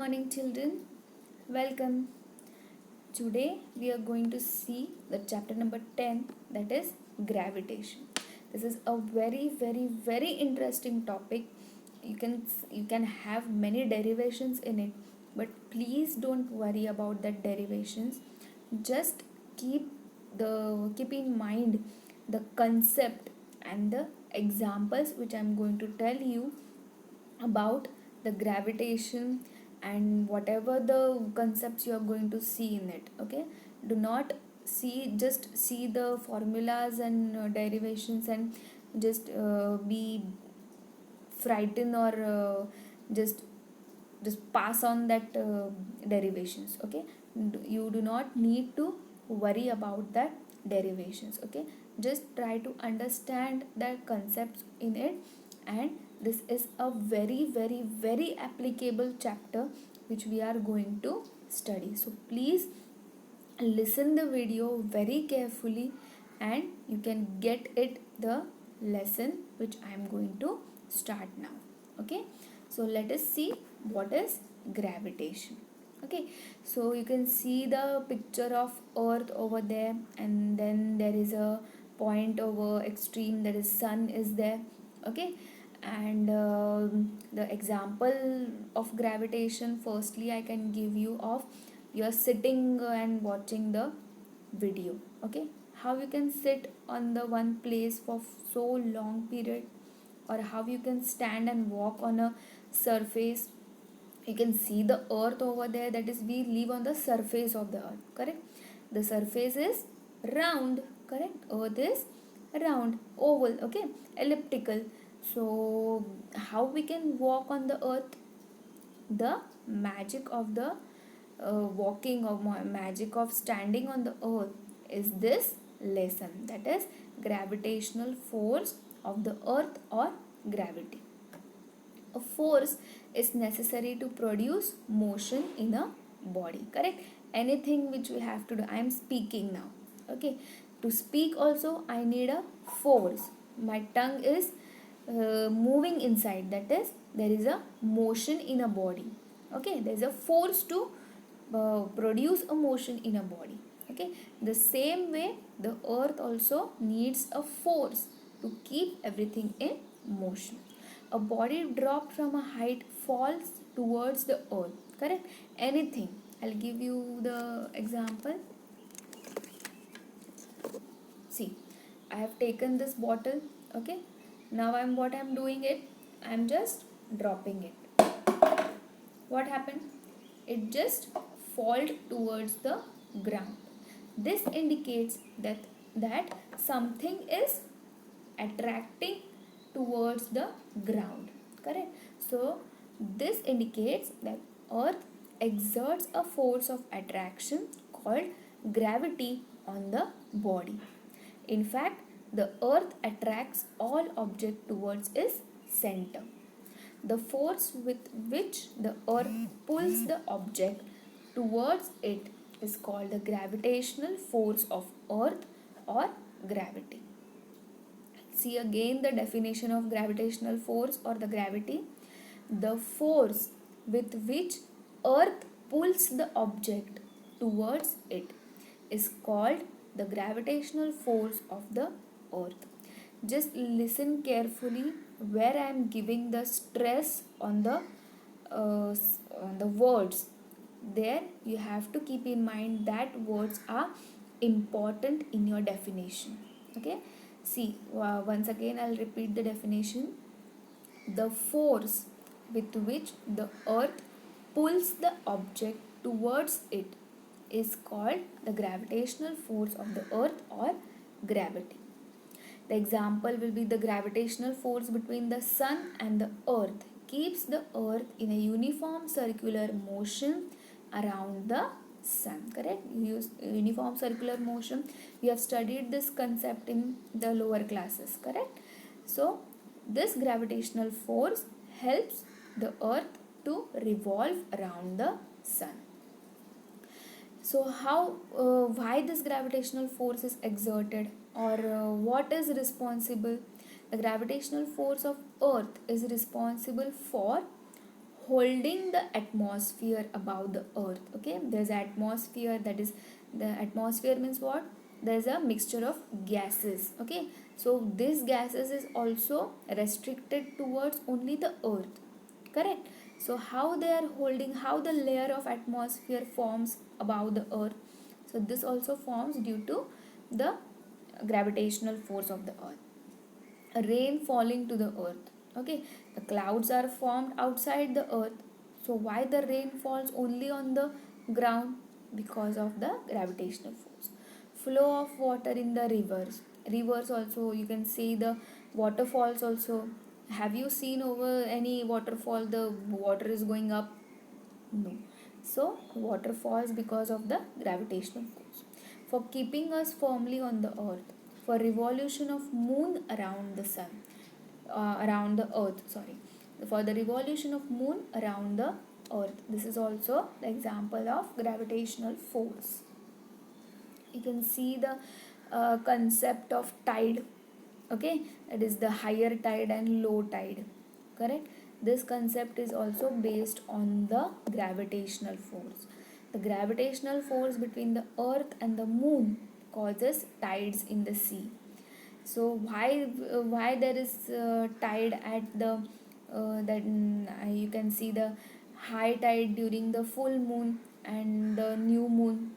Morning, children. Welcome. Today we are going to see the chapter number 10, that is gravitation. This is a very interesting topic. You can have many derivations in it, but please don't worry about that derivations. Just keep in mind the concept and the examples which I'm going to tell you about the gravitation and whatever the concepts you are going to see in it. Okay, do not see the formulas and derivations and just be frightened or just pass on that derivations. Okay, you do not need to worry about that derivations. Okay, just try to understand the concepts in it, and this is a very applicable chapter which we are going to study. So please listen the video very carefully, and you can get it the lesson which I am going to start now. Okay, so let us see what is gravitation. Okay, so you can see the picture of earth over there, and then there is a point over extreme, that is sun is there. Okay, and the example of gravitation, firstly I can give you of, you are sitting and watching the video. Okay, how you can sit on the one place for so long period, or how you can stand and walk on a surface. You can see the earth over there, that is we live on the surface of the earth, correct? The surface is round, correct? Earth is round, oval, okay, elliptical. So how we can walk on the earth? The magic of the walking, or magic of standing on the earth, is this lesson, that is gravitational force of the earth, or gravity. A force is necessary to produce motion in a body, correct? Anything which we have to do, I am speaking now. Okay, to speak also I need a force. My tongue is moving inside, that is there is a motion in a body. Okay, there is a force to produce a motion in a body. Okay, the same way the earth also needs a force to keep everything in motion. A body dropped from a height falls towards the earth, correct? Anything, I'll give you the example. See, I have taken this bottle. Okay, now I'm doing it, I'm just dropping it. What happened? It just fall towards the ground. This indicates that something is attracting towards the ground, correct? So this indicates that earth exerts a force of attraction called gravity on the body. In fact, the earth attracts all objects towards its center. The force with which the earth pulls the object towards it is called the gravitational force of earth, or gravity. See again the definition of gravitational force or the gravity. The force with which earth pulls the object towards it is called the gravitational force of the earth. Just listen carefully where I am giving the stress on the words. There you have to keep in mind that words are important in your definition. Okay, see, once again I'll repeat the definition. The force with which the earth pulls the object towards it is called the gravitational force of the earth, or gravity. The example will be the gravitational force between the sun and the earth keeps the earth in a uniform circular motion around the sun, correct? Uniform circular motion, we have studied this concept in the lower classes, correct? So this gravitational force helps the earth to revolve around the sun. So why this gravitational force is exerted, or what is responsible? The gravitational force of earth is responsible for holding the atmosphere above the earth. Okay, there's atmosphere, that is, the atmosphere means what? There's a mixture of gases. Okay, so this gases is also restricted towards only the earth, correct? So how they are holding, how the layer of atmosphere forms above the earth? So this also forms due to the gravitational force of the earth. Rain falling to the earth. Okay, the clouds are formed outside the earth. So why the rain falls only on the ground? Because of the gravitational force. Flow of water in the rivers. Rivers also, you can see the waterfalls also. Have you seen over any waterfall the water is going up? No. So water falls because of the gravitational force. For keeping us firmly on the earth. For revolution of moon around the sun, around the earth, sorry. For the revolution of moon around the earth. This is also the example of gravitational force. You can see the concept of tide. Okay, that is the higher tide and low tide, correct? This concept is also based on the gravitational force. The gravitational force between the earth and the moon causes tides in the sea. So why there is tide at the you can see the high tide during the full moon and the new moon?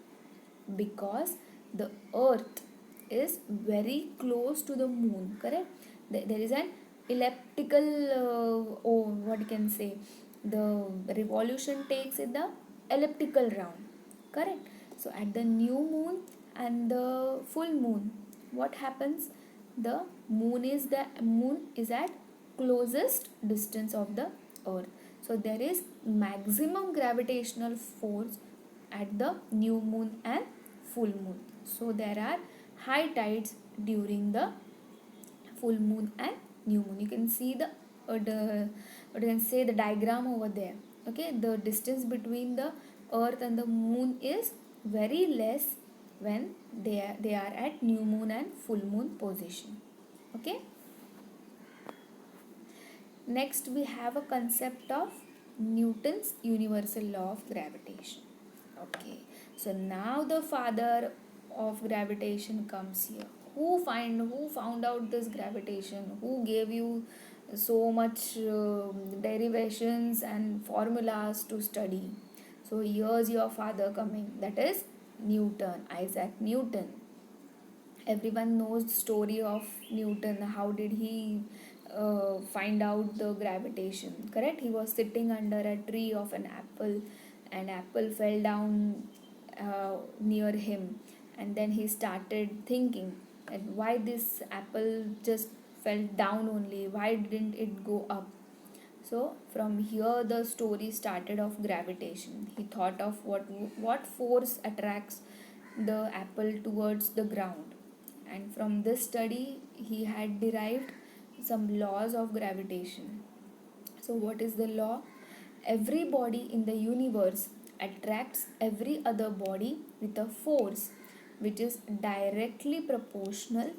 Because the earth is very close to the moon, correct? There is an elliptical what you can say, the revolution takes in the elliptical round, correct? So at the new moon and the full moon, what happens? The moon is at closest distance of the earth. So there is maximum gravitational force at the new moon and full moon. So there are high tides during the full moon and new moon. You can see the what you can say, the diagram over there. Okay, the distance between the earth and the moon is very less when they are at new moon and full moon position. Okay, next we have a concept of Newton's universal law of gravitation. Okay, so now the father of gravitation comes here. Who found out this gravitation? Who gave you so much derivations and formulas to study? So here's your father coming. That is Newton, Isaac Newton. Everyone knows the story of Newton. How did he find out the gravitation? Correct? He was sitting under a tree of an apple, and apple fell down near him, and then he started thinking that why this apple just fell down only, why didn't it go up? So from here the story started of gravitation. He thought of what force attracts the apple towards the ground, and from this study he had derived some laws of gravitation. So what is the law? Every body in the universe attracts every other body with a force which is directly proportional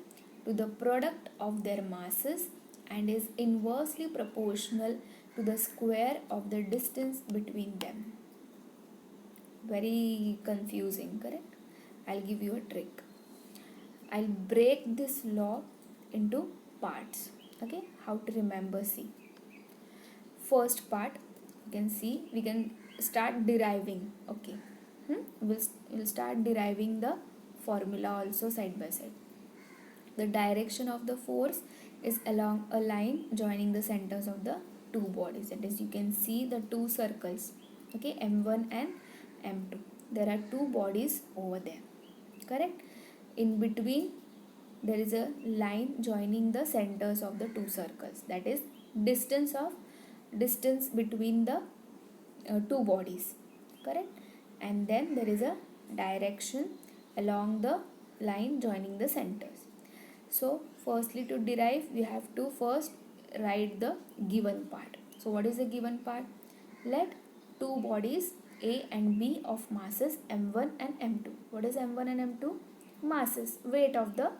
to the product of their masses and is inversely proportional to the square of the distance between them. Very confusing, correct? I'll give you a trick. I'll break this law into parts. Okay, how to remember? See, first part, you can see we can start deriving. Okay, we'll start deriving the formula also side by side. The direction of the force is along a line joining the centers of the two bodies. That is, you can see the two circles. Okay, M1 and M2. There are two bodies over there. Correct? In between, there is a line joining the centers of the two circles. That is distance between the two bodies. Correct? And then there is a direction along the line joining the centers. So firstly, to derive, we have to first write the given part. So what is the given part? Let two bodies A and B of masses M1 and M2. What is M1 and M2? Masses, weight of the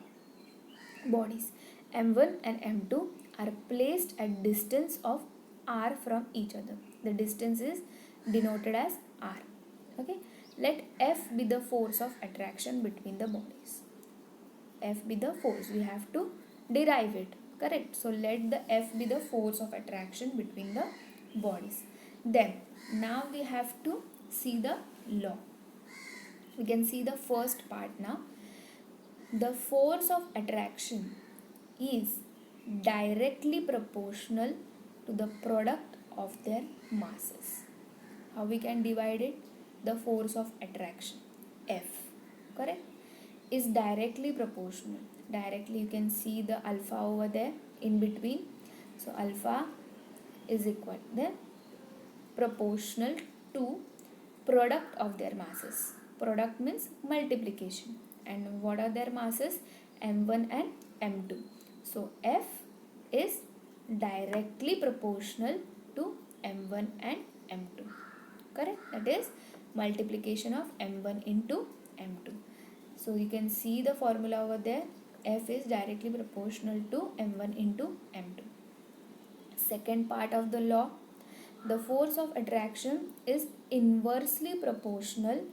bodies. M1 and M2 are placed at distance of r from each other. The distance is denoted as r. Okay, let F be the force of attraction between the bodies. F be the force, we have to derive it, correct? So let the F be the force of attraction between the bodies. Then now we have to see the law. We can see the first part now. The force of attraction is directly proportional to the product of their masses. How we can divide it? The force of attraction, F, correct, is directly proportional. Directly you can see the alpha over there in between. So alpha is equal then proportional to product of their masses. Product means multiplication. And what are their masses? M1 and M2. So F is directly proportional to M1 and M2. Correct? That is multiplication of M1 into M2. So you can see the formula over there. F is directly proportional to M1 into M2. Second part of the law, the force of attraction is inversely proportional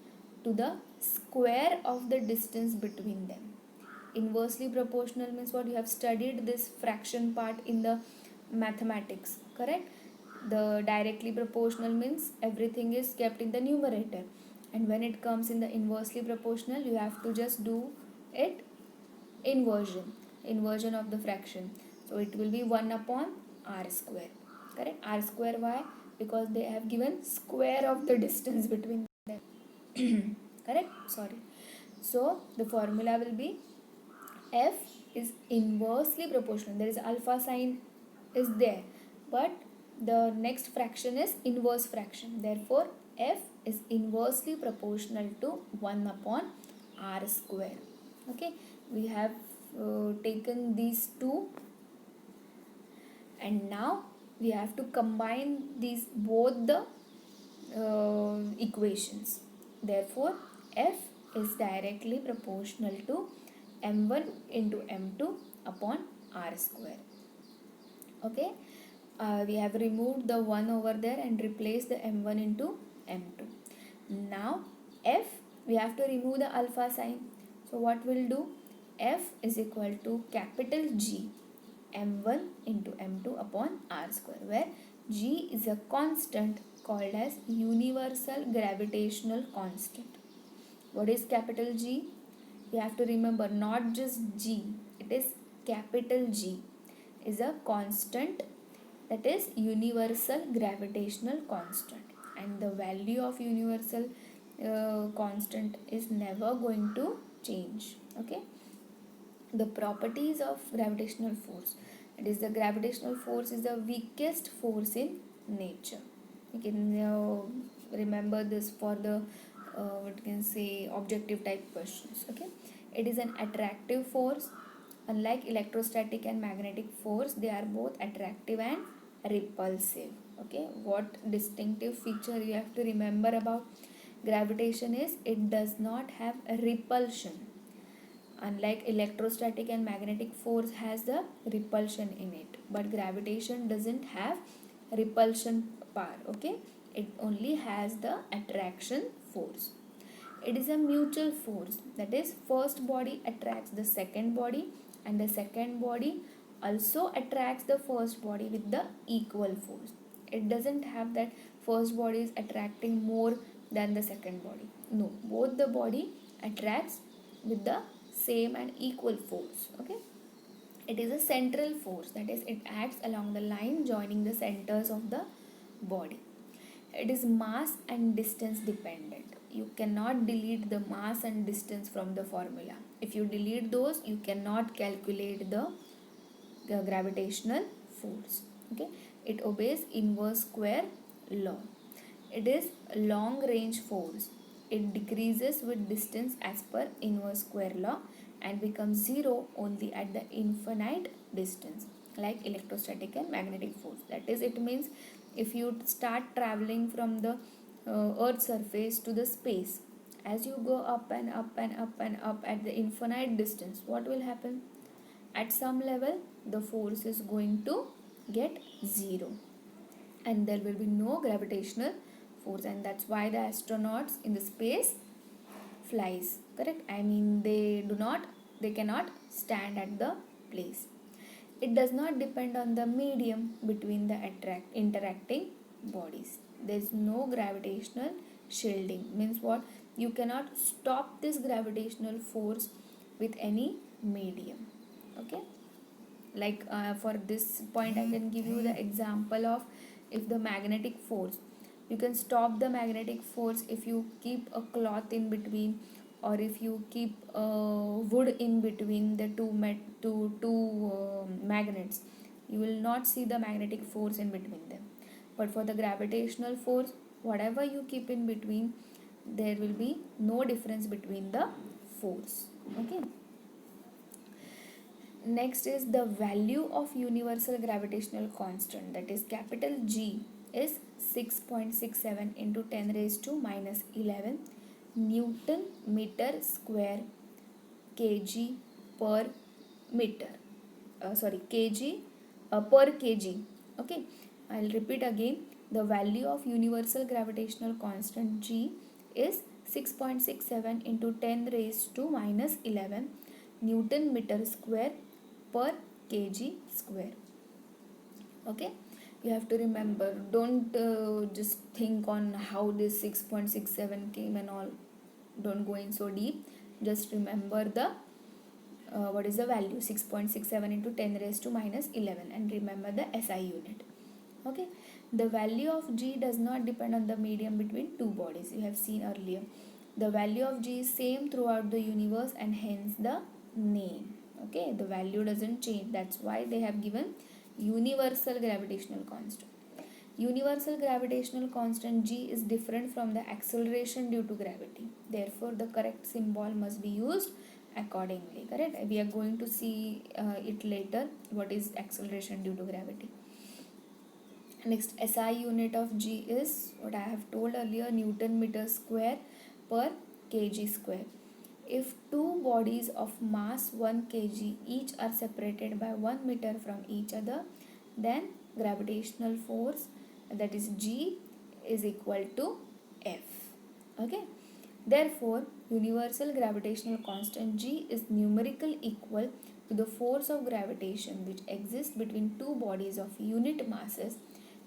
to the square of the distance between them. Inversely proportional means what? You have studied this fraction part in the mathematics, correct? The directly proportional means everything is kept in the numerator, and when it comes in the inversely proportional, you have to just do it inversion of the fraction. So it will be 1 upon r square, correct? R square, why? Because they have given square of the distance between them. Correct, sorry. So the formula will be F is inversely proportional. There is alpha sign is there, but the next fraction is inverse fraction. Therefore F is inversely proportional to 1 upon r square. Okay, we have taken these two, and now we have to combine these both the equations. Therefore F is directly proportional to m1 into m2 upon r square. Okay, we have removed the 1 over there and replaced the m1 into m2. Now F, we have to remove the alpha sign. So what we'll do? F is equal to capital G m1 into m2 upon r square, where G is a constant called as universal gravitational constant. What is capital G? You have to remember, not just G, it is capital G is a constant, that is universal gravitational constant, and the value of universal constant is never going to change. Okay, the properties of gravitational force, it is the gravitational force is the weakest force in nature. You can remember this for the what you can say objective type questions. Okay, it is an attractive force. Unlike electrostatic and magnetic force, they are both attractive and repulsive. Okay, what distinctive feature you have to remember about gravitation is it does not have a repulsion. Unlike electrostatic and magnetic force has the repulsion in it, but gravitation doesn't have repulsion power. Okay, it only has the attraction force. It is a mutual force, that is first body attracts the second body, and the second body also attracts the first body with the equal force. It doesn't have that first body is attracting more than the second body. No, both the body attracts with the same and equal force. Okay, it is a central force, that is it acts along the line joining the centers of the body. It is mass and distance dependent. You cannot delete the mass and distance from the formula. If you delete those, you cannot calculate the gravitational force. Okay, it obeys inverse square law. It is long range force. It decreases with distance as per inverse square law and becomes zero only at the infinite distance, like electrostatic and magnetic force. That is, it means if you start traveling from the earth's surface to the space, as you go up and up and up and up at the infinite distance, what will happen? At some level the force is going to get zero. and there will be no gravitational force, and that's why the astronauts in the space flies, correct? I mean, they cannot stand at the place. It does not depend on the medium between the interacting bodies. There is no gravitational shielding. Means what? You cannot stop this gravitational force with any medium. Okay. Like for this point, I can give you the example of, if the magnetic force, you can stop the magnetic force if you keep a cloth in between, or if you keep wood in between the two magnets. You will not see the magnetic force in between them. But for the gravitational force, whatever you keep in between, there will be no difference between the force. Okay. Next is the value of universal gravitational constant, that is capital G, is 6.67 into 10 raised to minus 11 Newton meter square kg per meter. Kg per kg. Okay, I'll repeat again. The value of universal gravitational constant G is 6.67 into 10 raised to minus 11 Newton meter square per kg square. Okay, you have to remember, don't just think on how this 6.67 came and all. Don't go in so deep. Just remember the what is the value, 6.67 into 10 raised to minus 11, and remember the SI unit. Okay, the value of G does not depend on the medium between two bodies. You have seen earlier, the value of G is same throughout the universe, and hence the name. Okay, the value doesn't change. That's why they have given universal gravitational constant. Universal gravitational constant G is different from the acceleration due to gravity. Therefore, the correct symbol must be used accordingly. Correct? We are going to see it later. What is acceleration due to gravity? Next, SI unit of G is what I have told earlier, Newton meter square per kg square. If two bodies of mass 1 kg each are separated by 1 meter from each other, then gravitational force, that is G, is equal to F. Okay. Therefore, universal gravitational constant G is numerically equal to the force of gravitation which exists between two bodies of unit masses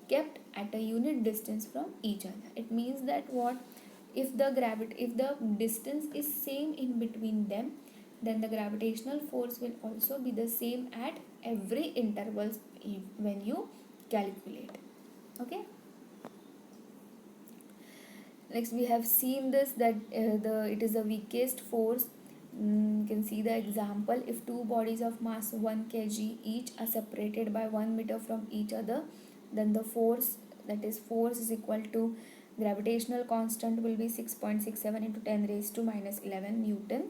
kept at a unit distance from each other. It means that what? If the distance is same in between them, then the gravitational force will also be the same at every interval when you calculate. Okay. Next, we have seen this, that it is the weakest force. You can see the example. If two bodies of mass 1 kg each are separated by 1 meter from each other, then the force, that is force is equal to, gravitational constant will be 6.67 into 10 raised to minus 11 Newton.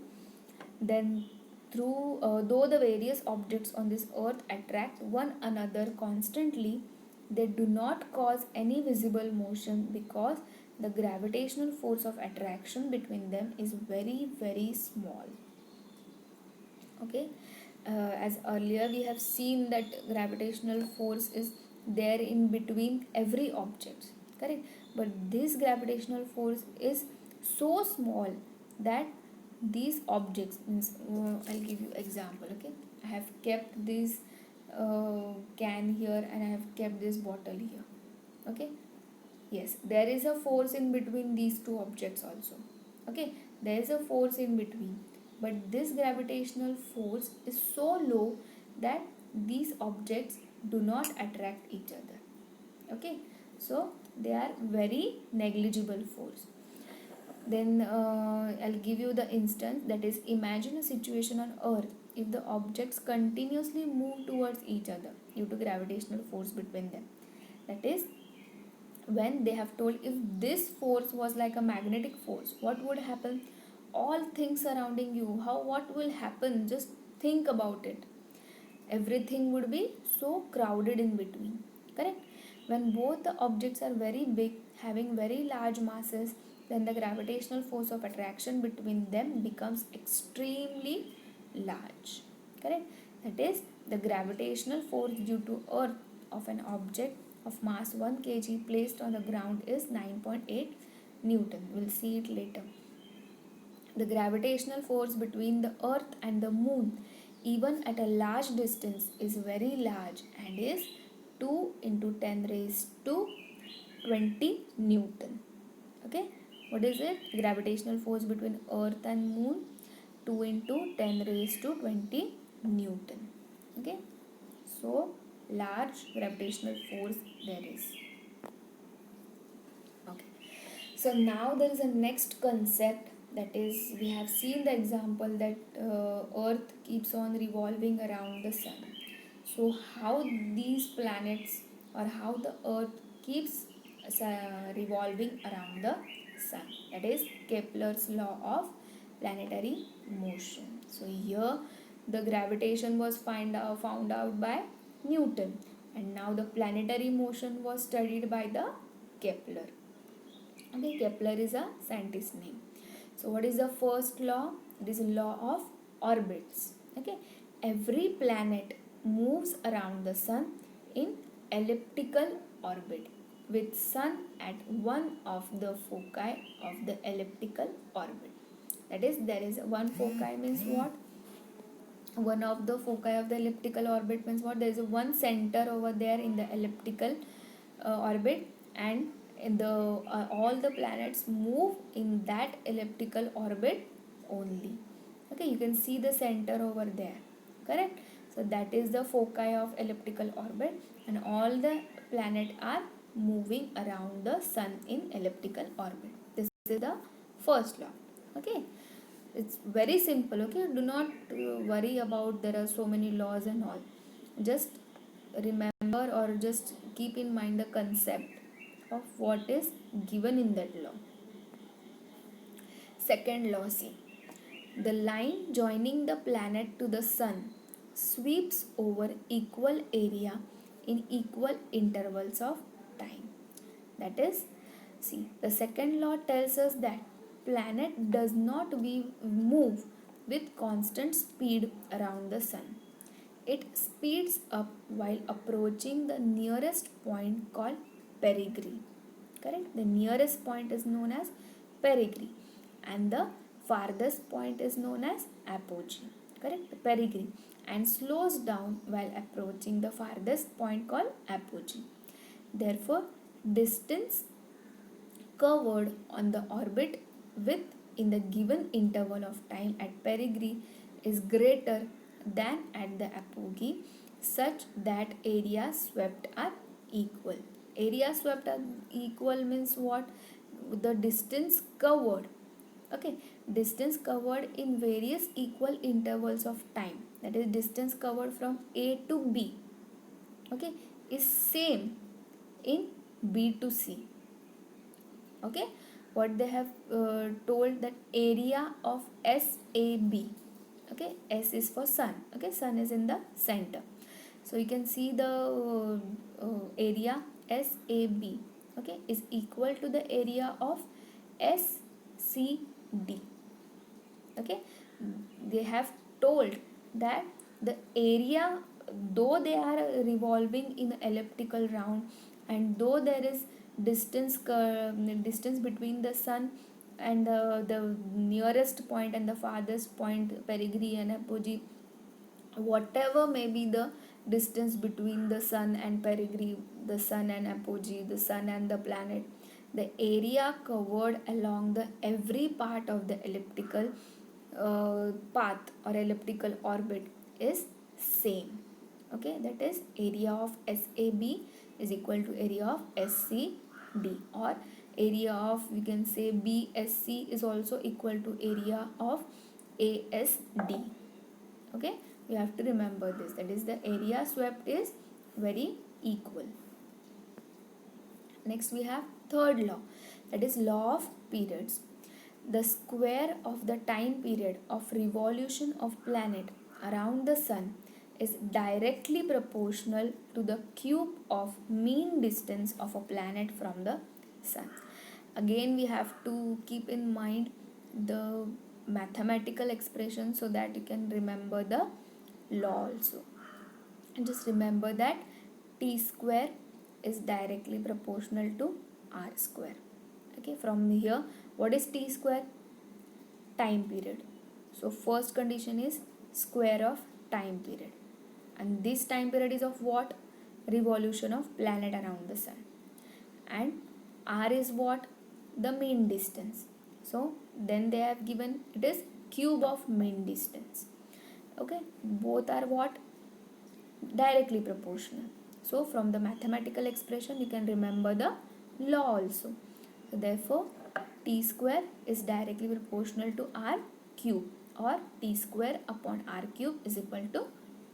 Then though the various objects on this earth attract one another constantly, they do not cause any visible motion because the gravitational force of attraction between them is very, very small. Okay, as earlier we have seen that gravitational force is there in between every object, correct? But this gravitational force is so small that these objects, means I'll give you example. Okay, I have kept this can here, and I have kept this bottle here. Okay, yes, there is a force in between these two objects also. Okay, there is a force in between, but this gravitational force is so low that these objects do not attract each other. Okay, so they are very negligible force. Then I'll give you the instance, that is, imagine a situation on earth if the objects continuously move towards each other due to gravitational force between them. That is, when they have told, if this force was like a magnetic force, what would happen? All things surrounding you, what will happen? Just think about it. Everything would be so crowded in between, correct? When both the objects are very big, having very large masses, then the gravitational force of attraction between them becomes extremely large, correct? That is, the gravitational force due to earth of an object of mass 1 kg placed on the ground is 9.8 Newton. We'll see it later. The gravitational force between the earth and the moon, even at a large distance, is very large and is 2 into 10 raised to 20 Newton. Okay, what is it? Gravitational force between earth and moon, 2 into 10 raised to 20 Newton. Okay, so large gravitational force there is. Okay, so now there is a next concept, that is, we have seen the example that earth keeps on revolving around the sun. So how these planets, or how the earth keeps revolving around the sun, that is Kepler's law of planetary motion. So here the gravitation was found out by Newton, and now the planetary motion was studied by the Kepler. Okay, Kepler is a scientist name. So what is the first law? It is a law of orbits. Okay, every planet moves around the sun in elliptical orbit, with sun at one of the foci of the elliptical orbit. That is, there is one foci means what? One of the foci of the elliptical orbit means what? There is one center over there in the elliptical orbit, and in the all the planets move in that elliptical orbit only. Okay, you can see the center over there, correct? So that is the foci of elliptical orbit, and all the planets are moving around the sun in elliptical orbit. This is the first law. Okay, it's very simple. Okay, do not worry about there are so many laws and all. Just remember, or just keep in mind the concept of what is given in that law. Second law, see, the line joining the planet to the sun sweeps over equal area in equal intervals of time. That is, see, the second law tells us that planet does not move with constant speed around the sun. It speeds up while approaching the nearest point called perigee. Correct? The nearest point is known as perigee, and the farthest point is known as apogee. Correct? Perigee, and slows down while approaching the farthest point called apogee. Therefore, distance covered on the orbit with in the given interval of time at perigee is greater than at the apogee, such that areas swept are equal. Area swept are equal means what? The distance covered. Okay, distance covered in various equal intervals of time, that is distance covered from A to B, okay, is same in B to C. Okay, what they have told, that area of SAB. Okay, S is for sun. Okay, sun is in the center, so you can see the area SAB, okay, is equal to the area of SCD. Okay, they have told that the area, though they are revolving in elliptical round, and though there is distance between the sun and the nearest point and the farthest point, perigee and apogee, whatever may be the distance between the sun and perigee, the sun and apogee, the sun and the planet, the area covered along the every part of the elliptical path or elliptical orbit is same. Okay, that is area of SAB is equal to area of SCD, or area of, we can say, BSC is also equal to area of ASD. Okay, you have to remember this, that is the area swept is very equal. Next we have third law, that is law of periods. The square of the time period of revolution of planet around the sun is directly proportional to the cube of mean distance of a planet from the sun. Again, we have to keep in mind the mathematical expression so that you can remember the law also. And just remember that T square is directly proportional to r square. Okay, from here, what is t square? Time period. So first condition is square of time period, and this time period is of what? Revolution of planet around the sun. And r is what? The mean distance. So then they have given it is cube of mean distance. Okay, both are what? Directly proportional. So from the mathematical expression you can remember the law also. So therefore t square is directly proportional to r cube, or t square upon r cube is equal to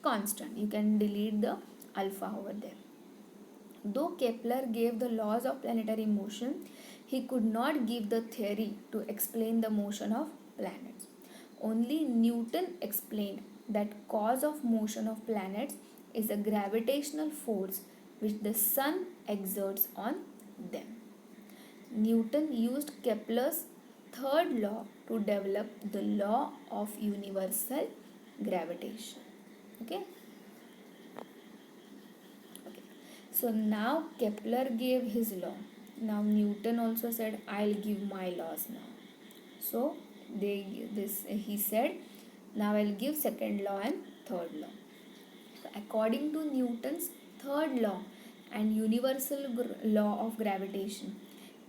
constant. You can delete the alpha over there. Though Kepler gave the laws of planetary motion, he could not give the theory to explain the motion of planets. Only Newton explained that cause of motion of planets is a gravitational force which the sun exerts on them. Newton used Kepler's third law to develop the law of universal gravitation. Okay. So now Kepler gave his law. Now Newton also said, I'll give my laws now. So he said, now I'll give second law and third law. So according to Newton's third law and universal law of gravitation,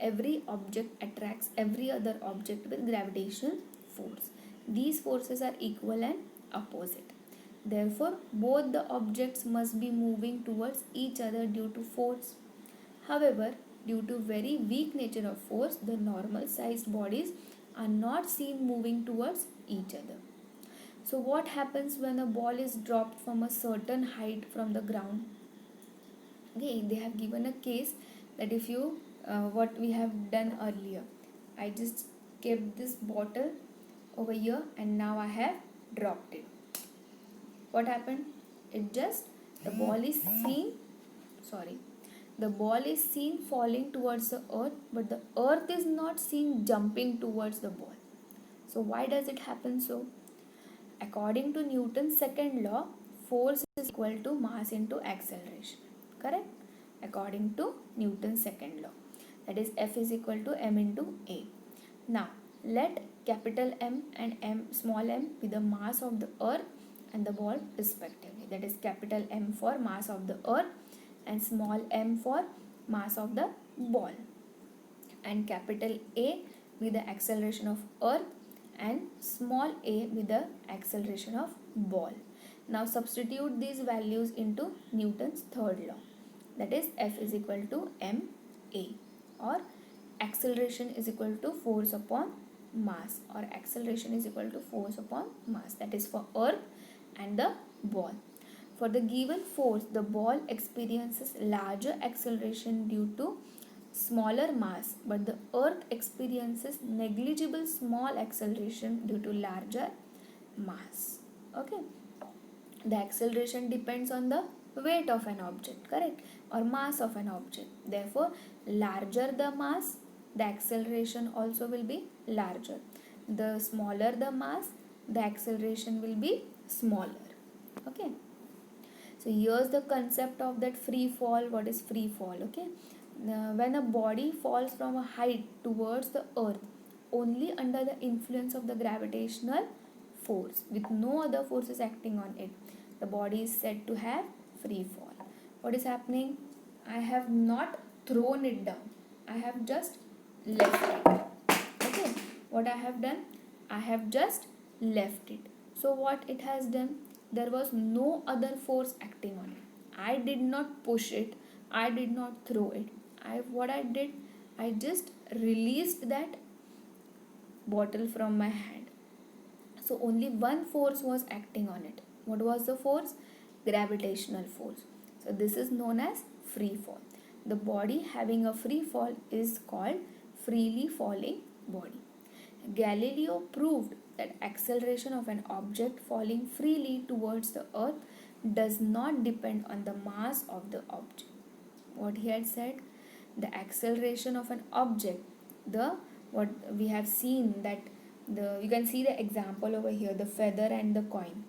every object attracts every other object with gravitational force. These forces are equal and opposite. Therefore, both the objects must be moving towards each other due to force. However, due to very weak nature of force, the normal sized bodies are not seen moving towards each other. So what happens when a ball is dropped from a certain height from the ground? Okay, they have given a case that if you, what we have done earlier, I just kept this bottle over here and now I have dropped it. What happened? The ball is seen falling towards the earth, but the earth is not seen jumping towards the ball. So why does it happen so? According to Newton's second law, force is equal to mass into acceleration. Correct? According to Newton's second law. That is F is equal to m into A. Now, let capital M and small m be the mass of the earth and the ball respectively. That is capital M for mass of the earth and small m for mass of the ball. And capital A with the acceleration of earth and small a with the acceleration of ball. Now substitute these values into Newton's third law. That is F is equal to ma, or acceleration is equal to force upon mass, or acceleration is equal to force upon mass. That is for earth and the ball. For the given force, the ball experiences larger acceleration due to smaller mass, but the earth experiences negligible small acceleration due to larger mass. Okay, the acceleration depends on the weight of an object, correct, or mass of an object. Therefore, larger the mass, the acceleration also will be larger. The smaller the mass, the acceleration will be smaller. Okay, so here's the concept of that free fall. What is free fall? Okay, when a body falls from a height towards the earth only under the influence of the gravitational force with no other forces acting on it, the body is said to have free fall. What is happening? I have not thrown it down, I have just left it. Okay, what I have done? I have just left it. So what it has done? There was no other force acting on it. I did not push it, I did not throw it. I just released that bottle from my hand. So only one force was acting on it. What was the force? Gravitational force. So this is known as free fall. The body having a free fall is called freely falling body. Galileo proved that acceleration of an object falling freely towards the earth does not depend on the mass of the object. What he had said, the acceleration of an object, what we have seen that you can see the example over here, the feather and the coin.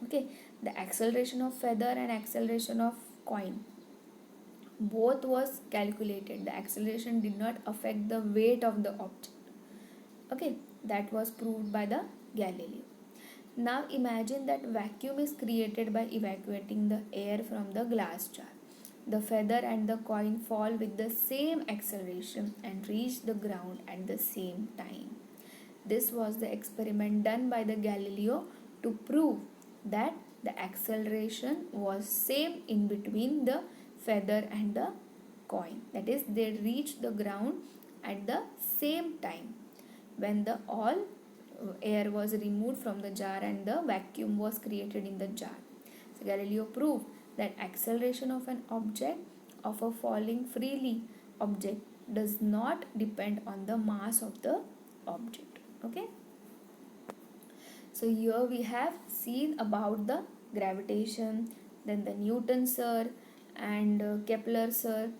Okay, the acceleration of feather and acceleration of coin, both was calculated. The acceleration did not affect the weight of the object. Okay, that was proved by the Galileo. Now imagine that vacuum is created by evacuating the air from the glass jar. The feather and the coin fall with the same acceleration and reach the ground at the same time. This was the experiment done by the Galileo to prove that the acceleration was same in between the feather and the coin. That is, they reached the ground at the same time when the all air was removed from the jar and the vacuum was created in the jar. So Galileo proved that acceleration of an object, of a falling freely object, does not depend on the mass of the object. Okay, so here we have seen about the gravitation, then the Newton sir and Kepler sir,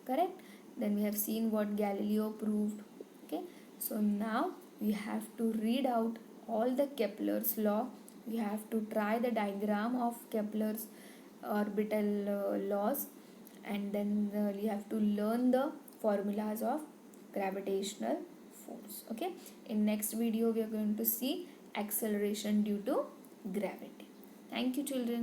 correct? Then we have seen what Galileo proved. Okay, so now we have to read out all the Kepler's law. We have to try the diagram of Kepler's orbital laws, and then you have to learn the formulas of gravitational force. Okay, in next video we are going to see acceleration due to gravity. Thank you, children.